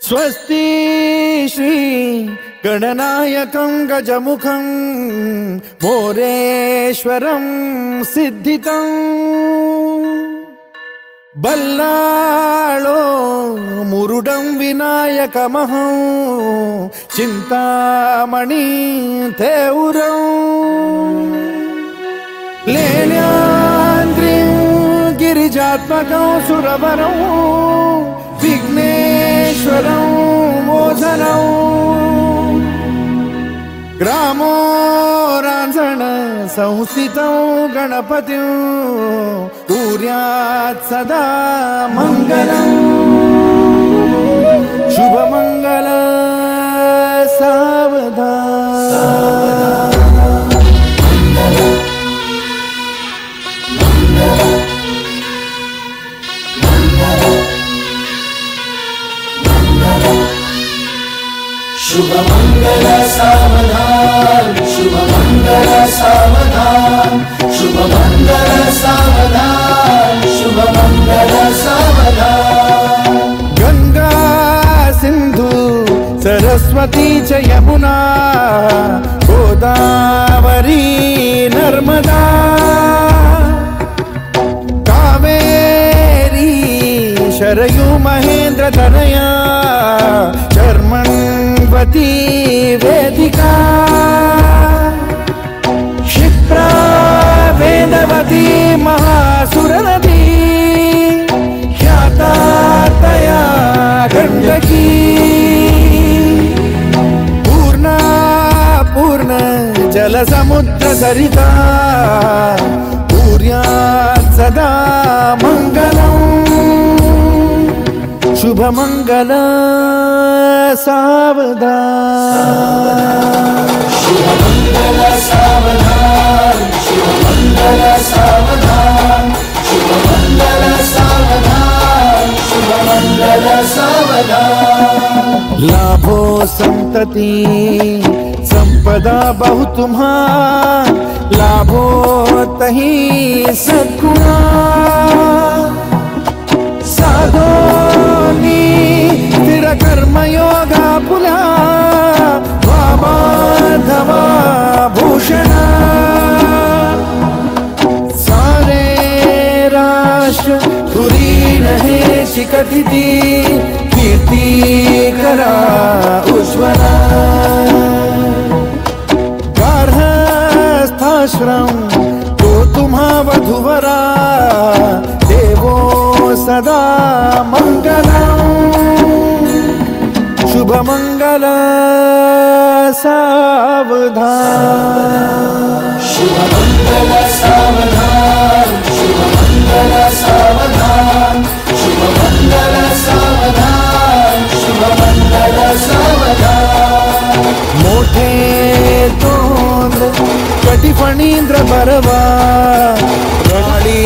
स्वस्ति श्री गणनायकं गजमुखं मोरेश्वरं सिद्धितं बल्लाळो मुरुडं विनायकमहं चिंतामणि थेउरं लेण्याद्रिं गिरिजात्मकं सुरवरं विघ्नेश्वरं मोचनं ग्रामो रांझण संस्थितं गणपतिं कुर्यात् सदा मंगलं शुभमंगल सावधान शुभमंगल सावधान शुभमंगल सावधान शुभमंगल सावधान शुभमंगल सावधान गंगा सिंधु सरस्वती च यमुना गोदावरी नर्मदा कावेरी शरयू महेंद्र तनया चर्मण्वती वेदिका क्षिप्रा वेदवती महासुरनदी ख्याता तया गण्डकी पूर्णा पूर्ण जलसमुद्र सरिता कुर्यात् सदा मंगलम् शुभमंगल सावधान शुभमंगल सावधान शुभमंगल सावधान शुभमंगल सावधान शुभमंगल सावधान लाभो संतति संपदा बहु तुम्हा लाभो तही सद्गुणा साधोनी स्थिर कर्मयोगा पुला वामाधवा भूषणा सारे राष्ट्र धुरीन हे शिखतिथि कीर्ति करा उज्ज्वला गार्हस्थाश्रम तो तुम्हा वधुवरा देवो सदा मंगलम् शुभमंगल सावधान शुभमंगल सावधान शुभमंगल सावधान शुभमंगल सावधान शुभमंगल सावधान मोठे तोंड कटिफणींद्र बरवा रणाळी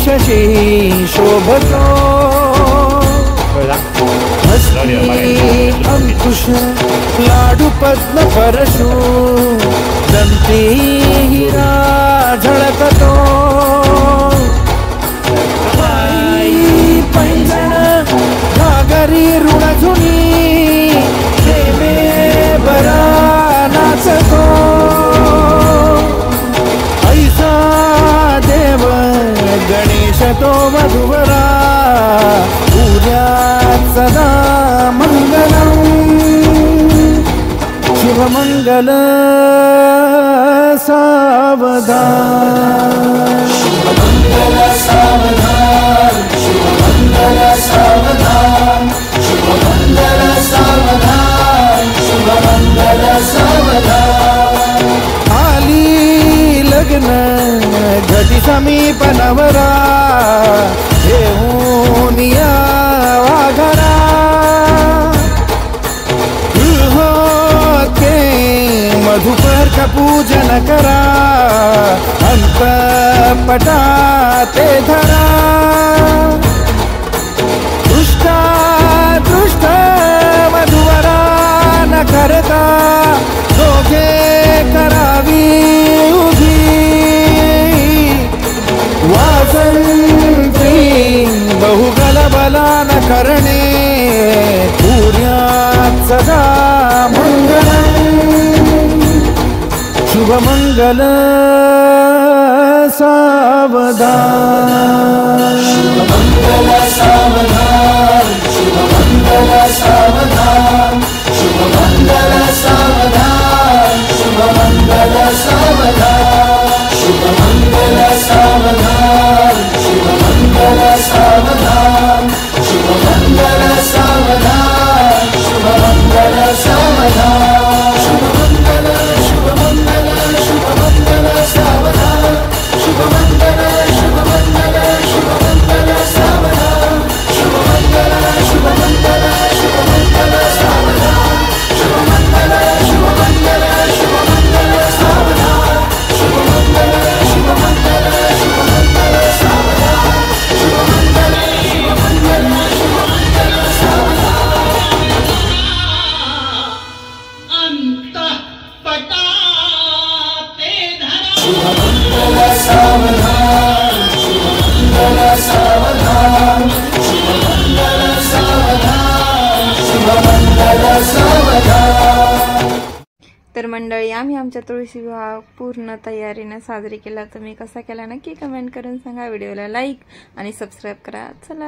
शशी शोभतो हस्ती अंकुश लाडू पद्म परशु दंती हिरा झळकतो पैंजण घागरी ऋणझुनी प्रेमे बरा नाचतो ऐसा देव गणेश तो वधुवरा कुर्यात् सदा मंगलम् शुभमंगल सावधान शुभमंगल सावधान शुभमंगल सावधान शुभमंगल सावधान शुभमंगल सावधान आली लग्न घटी समीप नवरा घेऊन या वाघरा गृहोके मधुपर का पूजन करा अंतपटा ते धरा दृष्टा दृष्ट वधुवरा न करता दोघे करावी उभी वासंती बहुगल बला न करणे पूर्य भूयात् सदा मङ्गलम् शुभमङ्गल सावधान शुभमङ्गल सावधान शुभमङ्गल सावधान शुभमङ्गल सावधान शुभमङ्गल सावधान शुभमङ्गल सावधान शुभमङ्गल सावधान शुभमङ्गल सावधान शुभमङ्गल सावधान शुभमङ्गल शुभमङ्गल शुभमङ्गल सावधान शुभमङ्गल शुभमङ्गल शुभमङ्गल सावधान शुभमङ्गल शुभमङ्गल शुभमङ्गल सावधान शुभमङ्गल शुभमङ्गल शुभमङ्गल सावधान शुभमङ्गल शुभमङ्गल शुभमङ्गल सावधान शुभमङ्गल शुभमङ्गल शुभमङ्गल सावधान अंतः पटाते धरा शुभमङ्गल सावधान शुभमङ्गल सावधान शुभमङ्गल सावधान शुभमङ्गल सावधान। तर मंडळी आम्ही आमच्या तुळशी विवाह पूर्ण तयारीने साजरी केला। तुम्ही कसा केला नक्की कमेंट करून सांगा। व्हिडिओला लाईक आणि सबस्क्राईब करा। चला